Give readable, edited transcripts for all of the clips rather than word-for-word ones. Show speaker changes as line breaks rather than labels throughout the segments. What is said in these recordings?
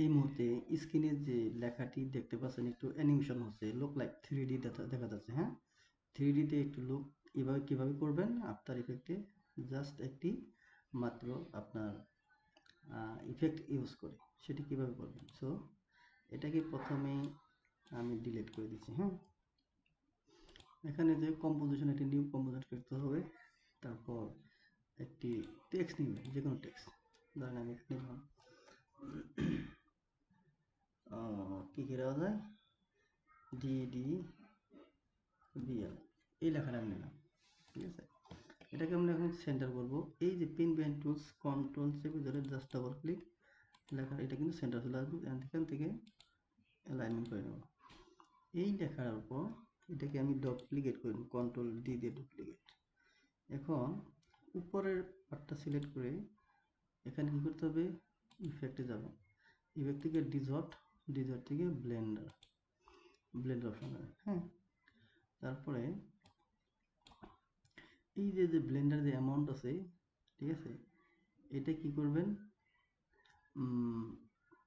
এই মুহূর্তে স্ক্রিনে যে লেখাটি দেখতে পাচ্ছেন একটু অ্যানিমেশন হচ্ছে, লুক লাইক 3D দেখা যাচ্ছে। হ্যাঁ, 3D তে একটু লুক এভাবে কিভাবে করবেন আফটার ইফেক্টে, জাস্ট একটি মাত্র আপনার ইফেক্ট ইউজ করে সেটি কিভাবে করবেন। সো এটাকে প্রথমে আমি ডিলিট করে দিচ্ছি। হ্যাঁ, এখানে যে কম্পোজিশন, একটি নিউ কম্পোজিশন করতে হবে। তারপর একটি টেক্সট নেবেন, যে কোনো টেক্সট। ধরেন আমি নিলাম কি দেওয়া যায়, DDBL, এই লেখাটা আমি নিলাম। ঠিক আছে, এটাকে আমরা এখন সেন্টার করব। এই যে পিন বিহাইন্ড টুলস, কন্ট্রোল চেপে ধরে জাস্ট ডাবল ক্লিক, লেখা এটা কিন্তু সেন্টার চলে আসবে। এখান থেকে অ্যালাইনমেন্ট করে নেব। এই লেখার উপর এটাকে আমি ডুপ্লিকেট করে নেব, কন্ট্রোল D দিয়ে ডুপ্লিকেট। এখন উপরের পার্টটা সিলেক্ট করে এখানে কি করতে হবে, ইফেক্টে যাব। ইফেক্ট থেকে ডিজর্ট থেকে ব্লেন্ডার অপশন হবে। হ্যাঁ, তারপরে এই যে ব্লেন্ডার যে অ্যামাউন্ট আছে, ঠিক আছে, এটা কি করবেন,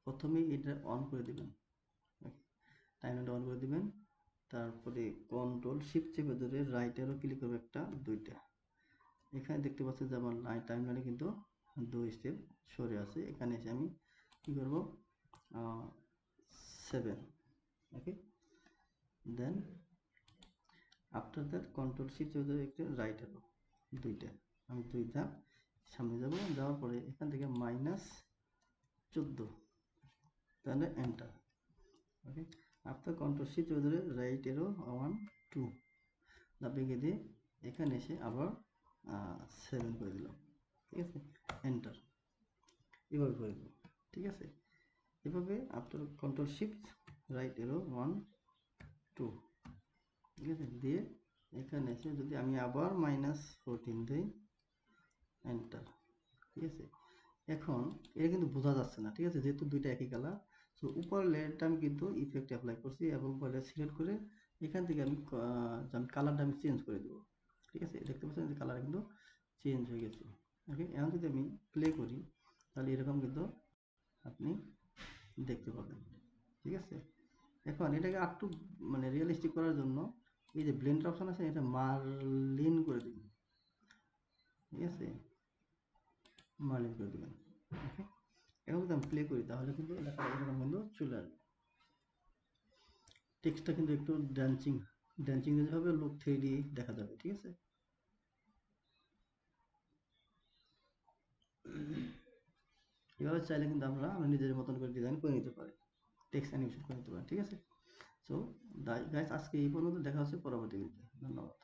প্রথমেই এটা অন করে দিবেন, টাইমারটা অন করে দিবেন। তারপরে কন্ট্রোল শিফট চেপে ধরে রাইট অ্যারো ক্লিক করবে, একটা দুইটা। এখানে দেখতে পাচ্ছেন যে আমার টাইমলাইনে কিন্তু 2 স্টেপ সরে আছে। এখানে এসে আমি কি করব, 7। Okay, then after that control shift চেপে ধরে একটা রাইট অ্যারো, দুইটা। আমি 2 ধাপ সামনে যাব, যাওয়ার পরে এখান থেকে -14, তাহলে এন্টার। ওকে, আফটার কন্ট্রোল শিফট চেপে ধরে রাইট অ্যারো 1 2 ধাপ ভেঙে দিয়ে এখানে এসে আবার 7 করে দিলাম। ঠিক আছে, এন্টার, এভাবে করে দেবো। ঠিক আছে, এভাবে after control shift right arrow 1 2, ঠিক আছে, দিয়ে এখানে এসে যদি আমি আবার -14 দিই, এন্টার। ঠিক আছে, এখন এটা কিন্তু বোঝা যাচ্ছে না। ঠিক আছে, যেহেতু দুইটা একই কালার। সো উপরের লেয়ারটা আমি কিন্তু ইফেক্ট অ্যাপ্লাই করছি এবং উপরে সিলেক্ট করে এখান থেকে আমি কালারটা আমি চেঞ্জ করে দেবো। ঠিক আছে, দেখতে পাচ্ছেন যে কালার কিন্তু চেঞ্জ হয়ে গেছে। ওকে, এখন যদি আমি প্লে করি তাহলে এরকম কিন্তু আপনি দেখতে পাবেন। ঠিক আছে, এখন এটাকে আরেকটু মানে রিয়েলিস্টিক করার জন্য এই যে ব্লেন্ডার অপশন আছে, এটা মার্লিন করে দিবেন। ঠিক আছে, মার্লিন করে দিবেন। ওকে, এখন যদি আমি প্লে করি তাহলে কিন্তু লেখাটা এরকম কিন্তু চলে আসবে। টেক্সটটা কিন্তু একটু ডান্সিং দিতে হবে, লুক 3D দেখা যাবে। ঠিক আছে, এভাবে চাইলে কিন্তু আমরা নিজের মতন করে ডিজাইন করে নিতে পারি, টেক্সট অ্যানিমেশন করে নিতে পারি। ঠিক আছে, সো গাইস, আজকে এই পর্যন্ত, দেখা হচ্ছে পরবর্তী ভিডিওতে। ধন্যবাদ।